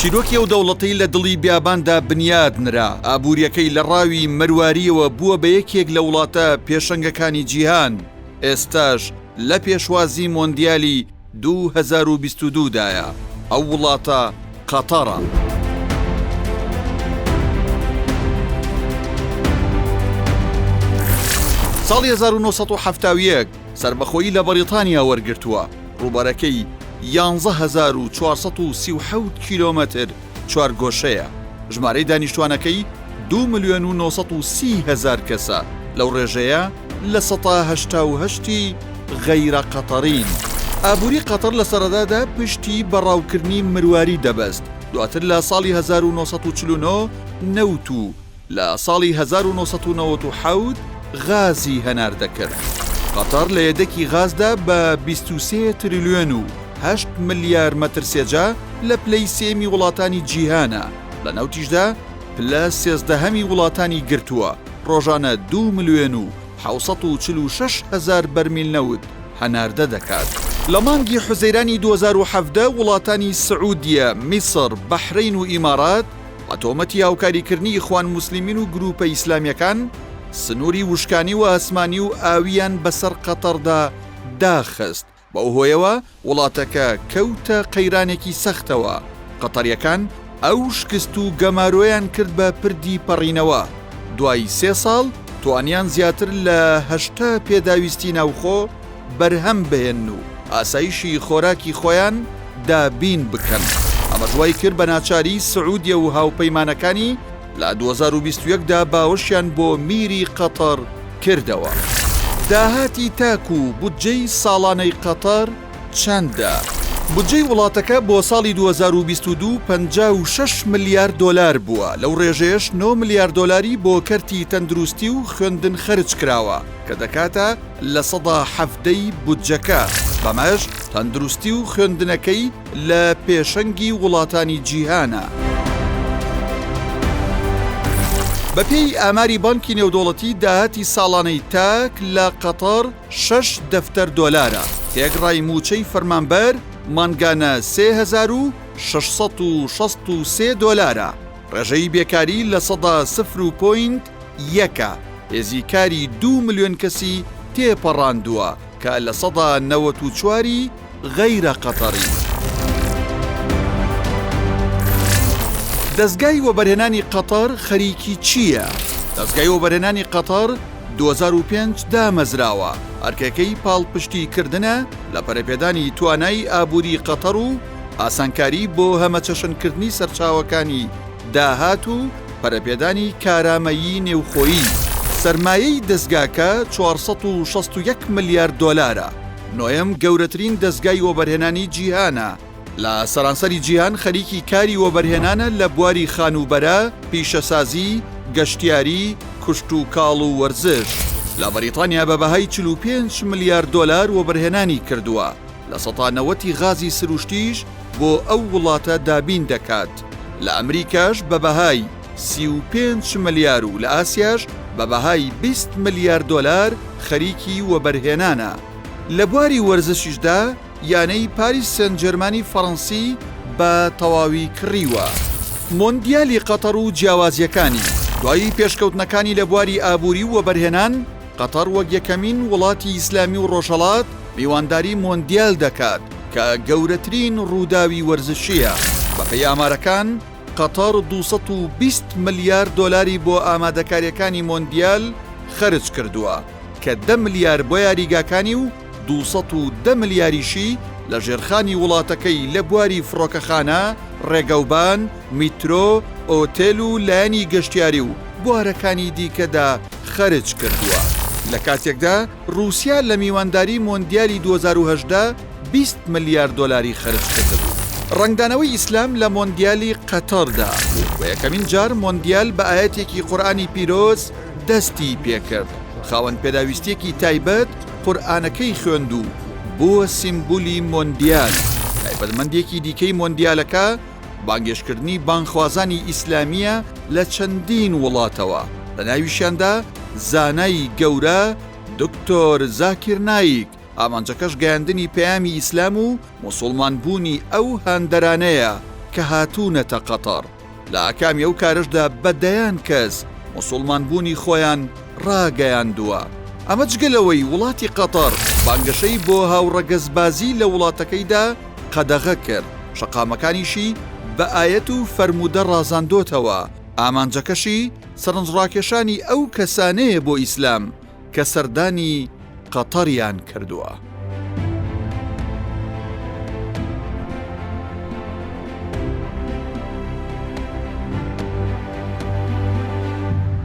چیرۆکی ئەو دەوڵەتەی لە دڵی بیاباندا بنیادنرا ئابوووریەکەی لە ڕاوی مەرواریەوە بووە بە یەکێک لە وڵاتە پێشەنگەکانی جیهان ئێستاش لە پێشوازی مۆندیالی 2022دایە ئەو وڵاتە قەتەرە. ساڵی 1970 سربەخۆیی لە بەریتانیا وەرگرتووە، ڕووبەرەکەی 11437 کیلۆمەتر چوارگۆشەیە، ژمارەی دانیشتوانەکەی 2,930,000 کەسە، لەو ڕێژەیە لە 188 غەیرە قەتەرین. ئابووری قەتەر لە سەرەدادا پشتی بەڕاوکردنی مرواری دەبەست، دواتر لە ساڵی 1949 نەوت و لە ساڵی 1997 غازی هەنار دەکرد. قەتەر لە یەدەکی غازدا بە 23 تریلیۆن و 8 ملیار مەترسێجا لە پلەی سێمی وڵاتانی جیهانە، لە ناوتیشدا پلە 13هەمی وڵاتانی گرتووە، ڕۆژانە 2,746,000 بەرمیل نەوت هەناردە دەکات. لە مانگی حوزەیرانی 2017 وڵاتانی سعودیە، میسر، بەحرین و ئیمارات بە تۆمەتی هاوکاریکردنی ئیخوان موسلیمین و گروپە ئیسلامیەکان سنووری وشکانی و ئاسمانی و ئاویان بەسەر قەتەردا داخست، بەو هۆیەوە وڵاتەکە کەوتە قەیرانێکی سەختەوە. قەتەریەکان ئەو شکست و گەمارۆیان کرد بە پردی پەڕینەوە. دوای 3 ساڵ توانیان زیاتر لە 80 پێداویستی ناوخۆ بەرهەم بهێن و ئاسایشی خۆراکی خۆیان دابین بکەن. ئەمە دوای کرد بە ناچاری سعودیە و هاوپەیمانەکانی لە 2021دا باوەشیان بۆ میری قەتەر کردەوە. داهاتی تاک و بودجەی ساڵانەی قەتەر چەندە؟ بودجەی وڵاتەکە بۆ ساڵی 2022 56 ملیارد دۆلار بووە، لەو ڕێژەیەش 9 ملیارد دۆلاری بۆ کەرتی تەندروستی و خوێندن خەرج کراوە کە دەکاتە لە 170ی بودجەکە. بەمەش تەندروستی و خوێندنەکەی لە پێشەنگی وڵاتانی جیهانە. بەپێی ئاماری بانکی نێودوڵەتی داهاتی ساڵانەی تاک لە قەتەر 6 دەفتەر دۆلارە، تێگڕای موچەی فەرمانبەر مانگانە 3663 دۆلارە، ڕێژەی بێکاری لە 0.1، هێزیکاری 2 ملیۆن کەسی تێپەڕاندووە کە لە 94 غەیرە قەتەری. دەستگای وەبەرهێنانی قەتەر خەریکی چییە؟ دەستگای وەبەرهێنانی قەتەر 2005 دامەزراوە، ئەرکەکەی پاڵپشتیکردنە لە پەرەپێدانی توانای ئابووری قەتەر و ئاسانکاری بۆ هەمەچەشنکردنی سەرچاوەکانی داهات و پەرەپێدانی کارامەیی نێوخۆیی. سەرمایەی دەستگاکە 461 ملیارد دۆلارە، نۆیەم گەورەترین دەستگای وەبەرهێنانی جیهانە. لە سەرانسەری جیهان خەریکی کاری وەبەرهێنانە لە بواری خانوبەرە، پیشەسازی، گەشتیاری، کوشت و کاڵ و وەرزش. لە بەریتانیا بە بەهای 45 ملیارد دۆلار وەبەرهێنانی کردووە، لە 190 غازی سروشتیش بۆ ئەو وڵاتە دابین دەکات. لە ئەمریکاش بە بەهای 35 ملیار و لە ئاسیاش بە بەهای 20 ملیارد دۆلار خەریکی وەبەرهێنانە. لە بواری وەرزشیشدا یانەی پاریس سن جەرمانی فەڕەنسی بە تەواوی کڕیوە. مۆندیالی قەتەر و جیاوازیەکانی دوایی پێشکەوتنەکانی لە بواری ئابووری و وەبەرهێنان، قەتەر وەک یەکەمین وڵاتی ئیسلامی و ڕۆژهەڵات میوانداری مۆندیال دەکات کە گەورەترین ڕووداوی وەرزشیە. بەپێی ئامارەکان قەتەر 220 ملیارد دۆلاری بۆ ئامادەکاریەکانی مۆندیال خەرج کردووە کە 10 ملیار بۆ یاریگاکانی و 210 ملیاریشی لە ژێرخانی وڵاتەکەی لە بواری فڕۆکەخانە، ڕێگەوبان، میترۆ، ئۆتێل و لایەنی گەشتیاری و بوارەکانی دیکەدا خەرج کردووە. لە کاتێکدا رووسیا لە میوانداری مۆندیالی 2018 20 ملیارد دۆلاری خەرج کردبوو. ڕنگدانەوەی ئیسلام لە مۆندیالی قەتەردا و یەکەمین جار مۆندیال بە ئاەتێکی قورئانی پیرۆز دەستی پێکرد. خاوەن پێداویستێکی تایبەت قورئانەکەی خوێند و بووە سیمبولی مۆندیال. تایبەتمەندێکی دیکەی مۆندیالەکە بانگێشکردنی بانخوازانی ئیسلامیە لە چەندین وڵاتەوە، لە ناویشیاندا زانای گەورە دکتۆر زاکر نایک، ئامانجەکەش گەیاندنی پەیامی ئیسلام و موسڵمانبوونی ئەو هەندەرانەیە کە هاتوونەتە قەتەر. لە ئاکامی ئەو کارشدا بەدەیان کەس موسڵمان بوونی خۆیان ڕاگەیاندووە. ئەمە جگەلەوەی وڵاتی قەتەر بانگەشەی بۆ هاوڕەگەزبازی لە وڵاتەکەیدا قەدەغە کرد، شەقامەکانیشی بە ئایەت و فەرموودە ڕازاندۆتەوە. ئامانجەکەشی سەرنجڕاکێشانی ئەو کەسانەیە بۆ ئیسلام کە سەردانی قەتەریان کردووە.